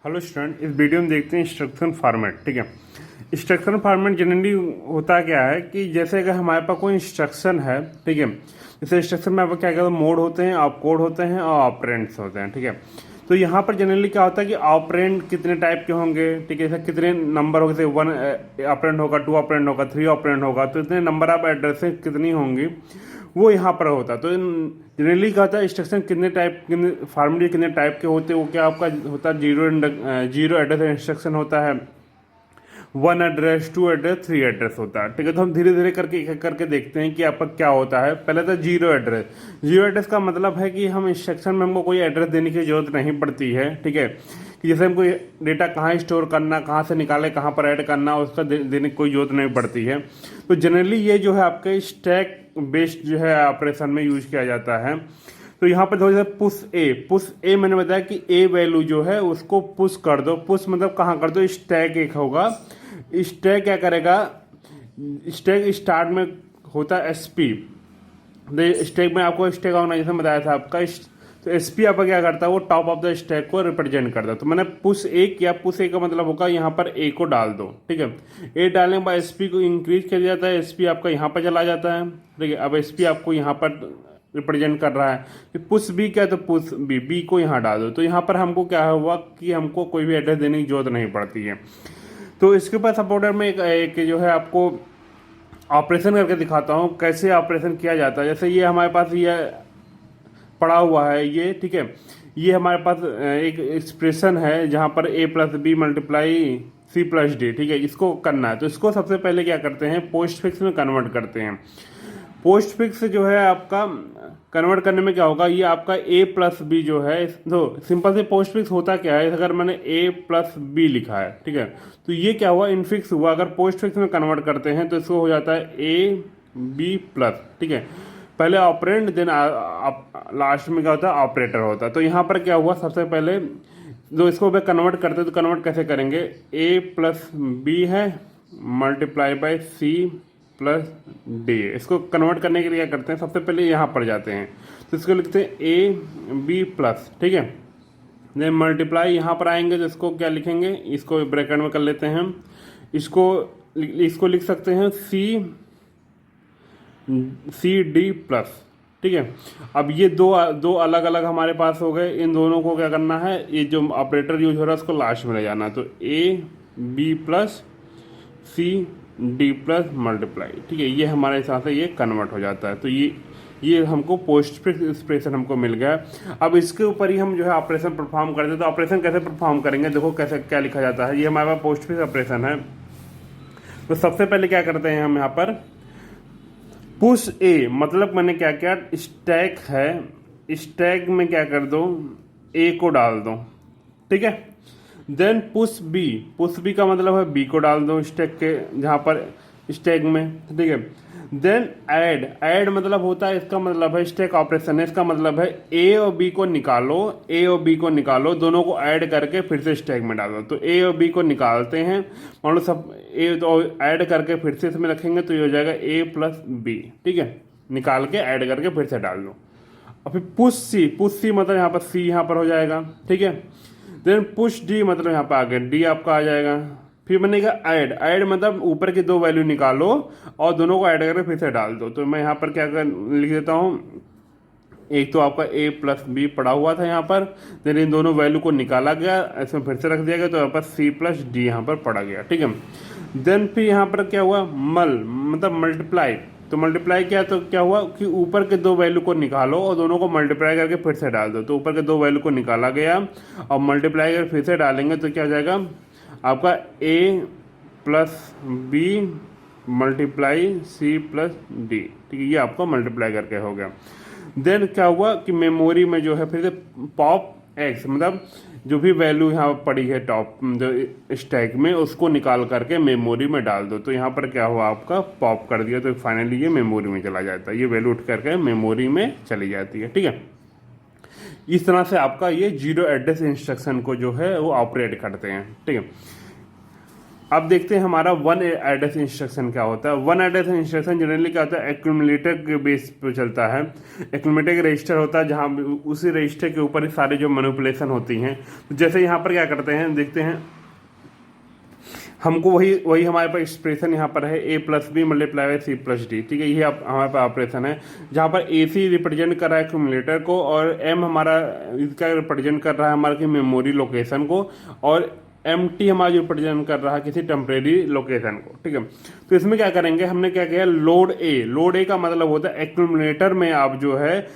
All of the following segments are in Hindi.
हेलो स्टूडेंट, इस वीडियो में देखते हैं इंस्ट्रक्शन फॉर्मेट। ठीक है, इंस्ट्रक्शन फॉर्मेट जनरली होता क्या है कि जैसे अगर हमारे पास कोई इंस्ट्रक्शन है, ठीक है, जैसे इंस्ट्रक्शन में आपको क्या कहते हैं, मोड होते हैं, ऑपकोड होते हैं और ऑपरेंड्स होते हैं। ठीक है, तो यहाँ पर जनरली क्या होता है कि ऑपरेंड कितने टाइप के होंगे, ठीक है, जैसे कितने नंबर होंगे, जैसे 1 ऑपरेंड होगा, 2 ऑपरेंड होगा, 3 ऑपरेंड होगा, तो इतने नंबर ऑफ एड्रेसेस कितनी होंगी वो यहाँ पर होता है। तो जनरली क्या होता है, इंस्ट्रक्शन कितने फार्मूले कितने टाइप के होते हैं, वो क्या आपका होता है, जीरो एड्रेस इंस्ट्रक्शन होता है, 1 एड्रेस, 2 एड्रेस, 3 एड्रेस होता है। ठीक है, तो हम धीरे धीरे करके एक करके देखते हैं कि आपका क्या होता है। पहले तो जीरो एड्रेस। जीरो एड्रेस का मतलब है कि हम इंस्ट्रक्शन में हमको कोई एड्रेस देने की जरूरत नहीं पड़ती है। ठीक है, कि जैसे हमको डेटा कहाँ स्टोर करना, कहाँ से निकाले, कहाँ पर ऐड करना, उसका देने की कोई जरूरत नहीं पड़ती है। तो जनरली ये जो है आपके स्टैक बेस्ड जो है ऑपरेशन में यूज किया जाता है। तो यहाँ पर थोड़ा सा पुश ए मैंने बताया कि ए वैल्यू जो है उसको पुश कर दो। पुश मतलब कहाँ कर दो, स्टैक एक होगा, स्टैक क्या करेगा, स्टैक स्टार्ट में होता है एसपी। स्टैक में आपको स्टैक ऑर्गेनाइजेशन बताया था आपका, तो एसपी आपका क्या करता है, वो टॉप ऑफ द स्टैक को रिप्रेजेंट करता है। तो मैंने पुश ए किया, पुश ए का मतलब होगा यहाँ पर ए को डाल दो। ठीक है, ए डालने के बाद एसपी को इंक्रीज कर दिया जाता है, एसपी आपका यहाँ पर चला जाता है। ठीक है, अब एसपी आपको यहाँ पर रिप्रेजेंट कर रहा है कि पुश बी क्या, तो पुश बी को यहाँ डाल दो। तो यहाँ पर हमको क्या हुआ कि हमको कोई भी एड्रेस देने की जरूरत नहीं पड़ती है। तो इसके ऊपर सपोर्टर में एक जो है आपको ऑपरेशन करके दिखाता हूँ कैसे ऑपरेशन किया जाता है। जैसे ये हमारे पास ये पड़ा हुआ है ये, ठीक है, ये हमारे पास एक एक्सप्रेशन है जहाँ पर a plus B multiply C plus D. ठीक है, इसको करना है। तो इसको सबसे पहले क्या करते हैं, पोस्ट फिक्स में कन्वर्ट करते हैं। पोस्ट फिक्स जो है आपका कन्वर्ट करने में क्या होगा, ये आपका a प्लस बी जो है, तो सिंपल से पोस्ट फिक्स होता क्या है, अगर मैंने a प्लस बी लिखा है, ठीक है, तो ये क्या हुआ, इनफिक्स हुआ। अगर पोस्ट फिक्स में कन्वर्ट करते हैं तो इसको हो जाता है a b प्लस। ठीक है, पहले ऑपरेंड देन लास्ट में क्या होता है, ऑपरेटर होता है। तो यहाँ पर क्या हुआ, सबसे पहले जो इसको कन्वर्ट करते हैं तो कन्वर्ट कैसे करेंगे, a प्लस बी है multiply by c plus d. इसको कन्वर्ट करने के लिए क्या करते हैं, सबसे पहले यहाँ पर जाते हैं तो इसको लिखते हैं ए बी प्लस। ठीक है, देन मल्टीप्लाई यहाँ पर आएंगे तो इसको क्या लिखेंगे, इसको ब्रैकेट में कर लेते हैं हम, इसको लिख सकते हैं सी डी प्लस। ठीक है, अब ये दो अलग अलग हमारे पास हो गए। इन दोनों को क्या करना है, ये जो ऑपरेटर यूज हो रहा है उसको लास्ट में ले जाना। तो a b plus c d plus multiply. ठीक है, ये हमारे हिसाब से ये कन्वर्ट हो जाता है। तो ये हमको पोस्ट फिक्स एक्सप्रेशन हमको मिल गया। अब इसके ऊपर ही हम जो है ऑपरेशन परफॉर्म करते हैं। तो ऑपरेशन कैसे परफॉर्म करेंगे, देखो कैसे क्या लिखा जाता है। ये हमारे पास पोस्ट फिक्स ऑपरेशन है। तो सबसे पहले क्या करते हैं हम यहाँ पर, पुश ए मतलब मैंने क्या किया, स्टैक है, स्टैक में क्या कर दो, ए को डाल दो। ठीक है, देन पुश बी का मतलब है बी को डाल दो स्टैक के जहाँ पर स्टैक में। ठीक है, देन ऐड मतलब होता है, इसका मतलब है स्टैक ऑपरेशन है, इसका मतलब है ए और बी को निकालो, दोनों को ऐड करके फिर से स्टैक में डालो। तो ए और बी को निकालते हैं, मान लो सब ए तो ऐड करके फिर से इसमें रखेंगे तो ये हो जाएगा ए प्लस बी। ठीक है, निकाल के ऐड करके फिर से डाल दो। और फिर पुश सी मतलब यहाँ पर सी यहाँ पर हो जाएगा। ठीक है, देन पुश डी मतलब यहाँ पर आ गया, डी आपका आ जाएगा। फिर बनेगा ऐड मतलब ऊपर की दो वैल्यू निकालो और दोनों को ऐड करके फिर से डाल दो। तो मैं यहाँ पर क्या लिख देता हूँ, एक तो आपका a प्लस बी पड़ा हुआ था यहाँ पर, देन इन दोनों वैल्यू को निकाला गया, इसमें फिर से रख दिया गया, तो यहाँ पर c प्लस डी यहाँ पर पड़ा गया। ठीक है, देन फिर यहाँ पर क्या हुआ, मतलब मल्टीप्लाई। तो मल्टीप्लाई किया तो क्या हुआ कि ऊपर के दो वैल्यू को निकालो और दोनों को मल्टीप्लाई करके फिर से डाल दो। तो ऊपर के दो वैल्यू को निकाला गया और मल्टीप्लाई करके फिर से डालेंगे तो क्या हो जाएगा आपका a plus B multiply C plus D. ठीक है, ये आपका मल्टीप्लाई करके हो गया। देन क्या हुआ कि मेमोरी में जो है फिर से पॉप एक्स मतलब जो भी वैल्यू यहाँ पड़ी है टॉप जो स्टैक में उसको निकाल करके मेमोरी में डाल दो। तो यहाँ पर क्या हुआ, आपका पॉप कर दिया तो फाइनली ये मेमोरी में चला जाता है, ये वैल्यू उठ करके मेमोरी में चली जाती है। ठीक है, इस तरह से आपका ये जीरो एड्रेस इंस्ट्रक्शन को जो है वो ऑपरेट करते हैं। ठीक है, अब देखते हैं हमारा वन एड्रेस इंस्ट्रक्शन क्या होता है। वन एड्रेस इंस्ट्रक्शन जनरली क्या होता है, एक्यूमुलेटर के बेस पे चलता है। एक्यूमुलेटर का रजिस्टर होता है जहाँ उसी रजिस्टर के ऊपर ही सारे जो मैनिपुलेशन होती हैं। तो जैसे यहाँ पर क्या करते हैं, देखते हैं हमको वही हमारे पास एक्सप्रेशन यहाँ पर है A plus B multiply by C plus D, ठीक है। ये हमारे पास ऑपरेशन है जहाँ पर ए सी रिप्रेजेंट कर रहा है एक्यूमुलेटर को और एम हमारा इसका रिप्रेजेंट कर रहा है हमारे मेमोरी लोकेशन को और एम टी हमारा जो रिप्रेजेंट कर रहा है किसी टेम्परेरी लोकेशन को, ठीक है। तो इसमें क्या करेंगे, हमने क्या किया, लोड ए का मतलब होता है एक्यूमुलेटर में आप जो है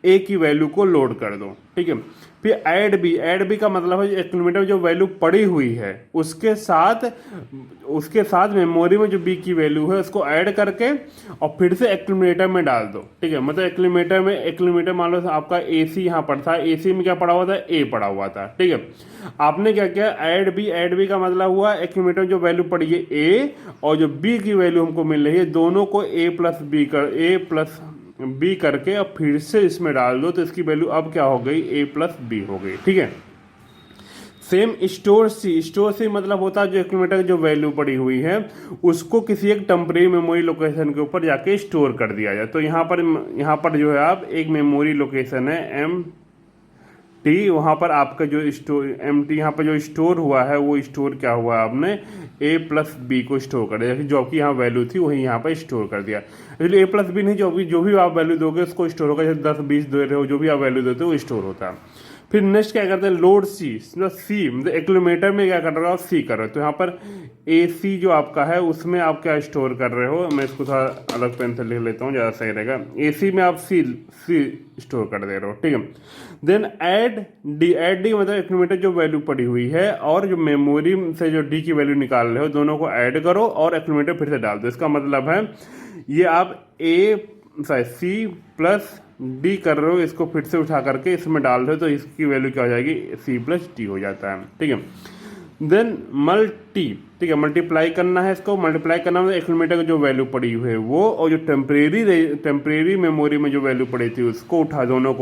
ए की वैल्यू को लोड कर दो, ठीक है। फिर ऐड बी का मतलब है एक्यूमुलेटर में जो वैल्यू पड़ी हुई है उसके साथ मेमोरी में जो बी की वैल्यू है उसको ऐड करके और फिर से एक्यूमुलेटर में डाल दो, ठीक है। मतलब एक्यूमुलेटर मान लो आपका ए सी यहाँ पर था, ए सी में क्या पड़ा हुआ था, ए पड़ा हुआ था, ठीक है। आपने क्या किया, ऐड बी का मतलब हुआ एक्यूमुलेटर में जो वैल्यू पड़ी है ए और जो बी की वैल्यू हमको मिल रही है दोनों को ए प्लस बी करके अब फिर से इसमें डाल दो तो इसकी वैल्यू अब क्या हो गई, ए प्लस बी हो गई, ठीक है। सेम स्टोर सी मतलब होता है जो एक्यूमुलेटर की जो वैल्यू पड़ी हुई है उसको किसी एक टेम्परेरी मेमोरी लोकेशन के ऊपर जाके स्टोर कर दिया जाए। तो यहाँ पर जो है आप एक मेमोरी लोकेशन है एम टी, वहाँ पर आपका जो स्टोर एम टी यहाँ पर जो स्टोर हुआ है वो स्टोर क्या हुआ, आपने ए प्लस बी को स्टोर कर दिया, जो आपकी यहाँ वैल्यू थी वही यहाँ पर स्टोर कर दिया। इसलिए ए प्लस बी नहीं, जो भी आप वैल्यू दोगे उसको स्टोर होगा, जैसे 10 20 दे रहे हो जो भी आप वैल्यू देते हो वो स्टोर होता है। फिर नेक्स्ट क्या करते हैं, लोड सी मतलब एक्यूमुलेटर में क्या कर रहे हो आप, सी कर रहे हो। तो यहाँ पर ए सी जो आपका है उसमें आप क्या स्टोर कर रहे हो, मैं इसको थोड़ा अलग पेन से लिख लेता हूँ ज़्यादा सही रहेगा। ए सी में आप सी स्टोर कर दे रहे हो, ठीक है। देन ऐड डी मतलब एक्यूमुलेटर जो वैल्यू पड़ी हुई है और जो मेमोरी से जो डी की वैल्यू निकाल रहे हो दोनों को ऐड करो और एक्यूमुलेटर फिर से डाल दो। इसका मतलब है ये आप सी प्लस डी कर रहे हो, इसको फिर से उठा करके इसमें डाल रहे हो तो इसकी वैल्यू क्या हो जाएगी, सी प्लस डी हो जाता है, ठीक है। देन ठीक है, मल्टीप्लाई करना है, इसको मल्टीप्लाई करना मतलब एक्यूमुलेटर की जो वैल्यू पड़ी हुई है वो और जो टेम्परेरी मेमोरी में जो वैल्यू पड़ी थी उसको दोनों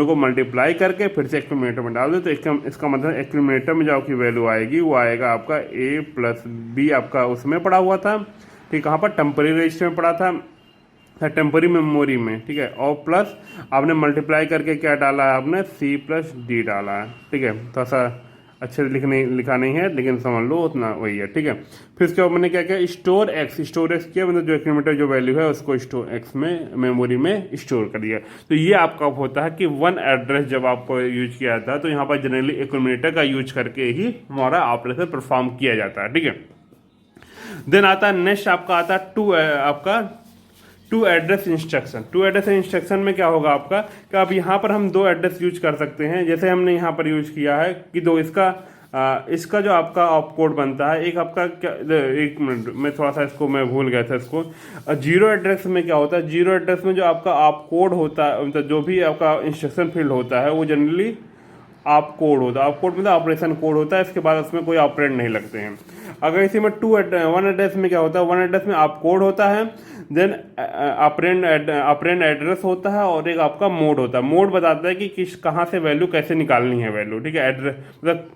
को मल्टीप्लाई करके फिर से एक्यूमुलेटर में डाल दो। तो इसका मतलब एक्यूमुलेटर में जो आपकी वैल्यू आएगी वो आएगा आपका ए प्लस बी, आपका उसमें पड़ा हुआ था, ठीक, कहाँ पर टेम्परेरी रजिस्टर में पड़ा था, टेम्परेरी मेमोरी में, ठीक है। और प्लस आपने मल्टीप्लाई करके क्या डाला है, आपने सी प्लस डी डाला है, ठीक है। थोड़ा सा अच्छे से लिखा नहीं है लेकिन समझ लो उतना वही है, ठीक है। फिर उसके बाद मैंने क्या किया, स्टोर एक्स किया, मतलब जो एक्यूमुलेटर जो वैल्यू है उसको स्टोर एक्स में मेमोरी में स्टोर कर दिया। तो ये आपका होता है कि वन एड्रेस जब आपको यूज किया जाता है तो यहाँ पर जनरली एक्यूमुलेटर का यूज करके ही हमारा ऑपरेशन परफॉर्म किया जाता है, ठीक है। देन आता है नेक्स्ट आपका आता है टू एड्रेस इंस्ट्रक्शन में क्या होगा आपका कि अब यहाँ पर हम दो एड्रेस यूज कर सकते हैं। जैसे हमने यहाँ पर यूज किया है कि इसका जो आपका ऑप कोड बनता है, एक आपका क्या, एक मिनट मैं थोड़ा सा इसको मैं भूल गया था इसको। जीरो एड्रेस में क्या होता है, जीरो एड्रेस में जो आपका ऑप कोड होता है, मतलब जो भी आपका इंस्ट्रक्शन फील्ड होता है वो जनरली ऑप कोड मतलब ऑपरेशन कोड होता है, इसके बाद उसमें कोई ऑपरेंड नहीं लगते हैं। अगर इसी में वन एड्रेस में क्या होता है, वन एड्रेस में ऑप कोड होता है, देन ऑपरेंड एड्रेस होता है और एक आपका मोड होता है। मोड बताता है कि कहाँ से वैल्यू कैसे निकालनी है वैल्यू, ठीक है। एड्रेस मतलब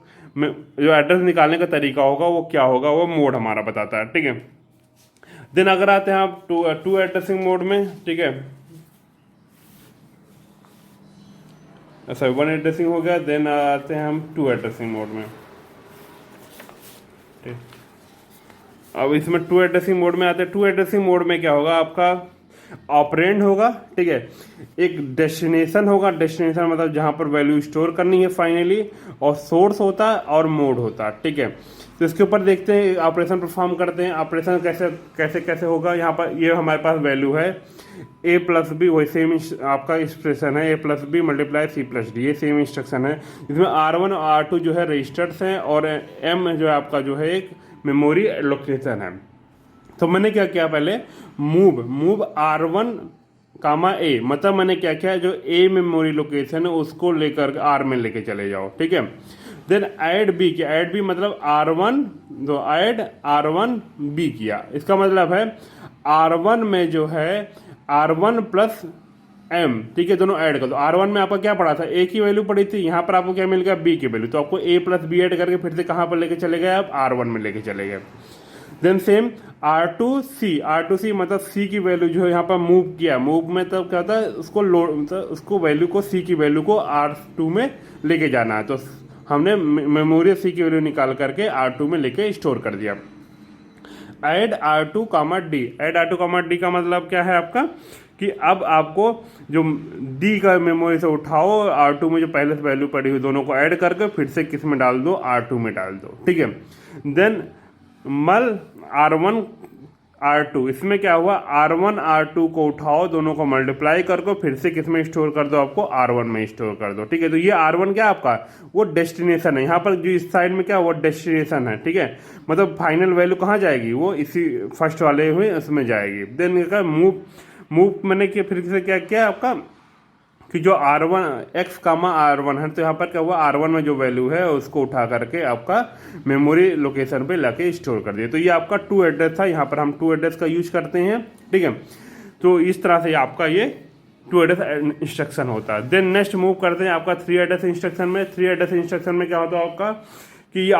जो एड्रेस निकालने का तरीका होगा वो क्या होगा, वो मोड हमारा बताता है, ठीक है। देन अगर आते हैं आप टू एड्रेसिंग मोड में, ठीक है, अच्छा वन एड्रेसिंग हो गया। देन आते हैं हम टू एड्रेसिंग मोड में, ठीक। अब इसमें टू एड्रेसिंग मोड में आते हैं। टू एड्रेसिंग मोड में क्या होगा, आपका ऑपरेंड होगा, ठीक है, एक डेस्टिनेशन होगा, डेस्टिनेशन मतलब जहां पर वैल्यू स्टोर करनी है फाइनली, और सोर्स होता है और मोड होता है, ठीक है। तो इसके ऊपर देखते हैं ऑपरेशन परफॉर्म करते हैं। ऑपरेशन कैसे होगा, यहाँ पर ये हमारे पास वैल्यू है ए प्लस बी, वही सेम आपका एक्सप्रेशन है, A plus B multiply C plus D, ये सेम इंस्ट्रक्शन है। इसमें R1 और R2 जो है रजिस्टर्स हैं और M जो है आपका जो है एक मेमोरी लोकेशन है। तो मैंने क्या किया, पहले मूव R1 कामा ए, मतलब मैंने क्या किया, जो ए मेमोरी लोकेशन है उसको लेकर R में लेके चले जाओ, ठीक है। देन ऐड बी मतलब ऐड R1 बी किया। इसका मतलब है R1 में जो है R1 प्लस m, ठीक है, दोनों ऐड कर दो। R1 में आपका क्या पड़ा था, a की वैल्यू पड़ी थी, यहाँ पर आपको क्या मिल गया, b की वैल्यू, तो आपको a प्लस b ऐड करके फिर से कहाँ पर लेके चले गए आप, R1 में लेके चले गए। देन सेम R2C मतलब C की वैल्यू जो है यहाँ पर मूव किया, मूव में तब क्या होता है, उसको लोड मतलब उसको वैल्यू को C की वैल्यू को R2 में लेके जाना है, तो हमने मेमोरी C की वैल्यू निकाल करके R2 में लेके स्टोर कर दिया। Add R2, D, add R2, D का मतलब क्या है आपका कि अब आपको जो D का मेमोरी से उठाओ, R2 में जो पहले से वैल्यू पड़ी हुई दोनों को ऐड करके फिर से किस में डाल दो, R2 में डाल दो, ठीक है। देन मल R1 R2, इसमें क्या हुआ, R1 R2 को उठाओ, दोनों को मल्टीप्लाई करके फिर से किस में स्टोर कर दो, आपको R1 में स्टोर कर दो, ठीक है। तो ये R1 क्या आपका वो डेस्टिनेशन है, यहाँ पर जो इस साइड में क्या वो डेस्टिनेशन है, ठीक है, मतलब फाइनल वैल्यू कहाँ जाएगी, वो इसी फर्स्ट वाले हुए उसमें जाएगी। देन क्या मूव मैंने किया, फिर से क्या किया आपका कि जो R1 X, R1 है, तो यहाँ पर क्या हुआ, R1 में जो वैल्यू है उसको उठा करके आपका मेमोरी लोकेशन पे लाके स्टोर कर दिया। तो ये आपका टू एड्रेस था, यहाँ पर हम टू एड्रेस का यूज करते हैं, ठीक है। तो इस तरह से आपका ये टू एड्रेस इंस्ट्रक्शन होता है। देन नेक्स्ट मूव करते हैं आपका थ्री एड्रेस इंस्ट्रक्शन में। थ्री एड्रेस इंस्ट्रक्शन में क्या होता है आपका कि ये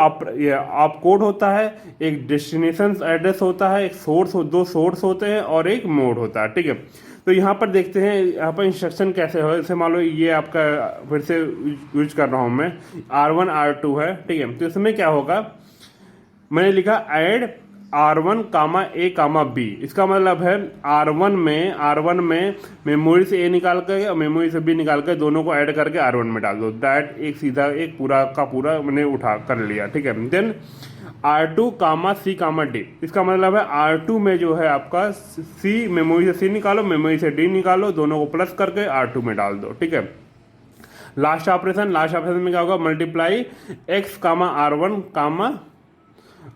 आप कोड होता है, एक डेस्टिनेशन एड्रेस होता है, एक सोर्स, दो सोर्स होते हैं और एक मोड होता है, ठीक है। तो यहाँ पर देखते हैं यहाँ पर इंस्ट्रक्शन कैसे हो। जैसे मान लो ये आपका फिर से यूज कर रहा हूँ मैं, R1 R2 है, ठीक है। तो इसमें क्या होगा, मैंने लिखा ऐड R1, A, B। इसका मतलब है R1 में मेमोरी से A निकाल के और मेमोरी से B निकाल के दोनों को ऐड करके R1 में डाल दो। दैट एक सीधा एक पूरा का पूरा मैंने उठा कर लिया, ठीक है। Then R2, C, D। इसका मतलब है R2 में जो है आपका C, मेमोरी से C निकालो, मेमोरी से D निकालो, दोनों को प्लस करके R2 में डाल दो, ठीक है। लास्ट ऑपरेशन में क्या होगा, मल्टीप्लाई X, R1,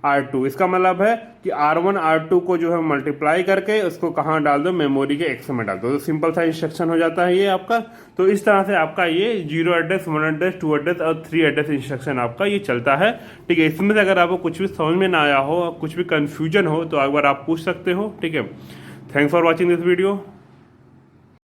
R2। इसका मतलब है कि R1 R2 को जो है मल्टीप्लाई करके उसको कहाँ डाल दो, मेमोरी के X में डाल दो। तो सिंपल सा इंस्ट्रक्शन हो जाता है ये आपका। तो इस तरह से आपका ये 0 एड्रेस, 1 एड्रेस, 2 एड्रेस और 3 एड्रेस इंस्ट्रक्शन आपका ये चलता है, ठीक है। इसमें से अगर आपको कुछ भी समझ में ना आया हो, कुछ भी कंफ्यूजन हो, तो एक बार आप पूछ सकते हो, ठीक है। Thanks for watching this video.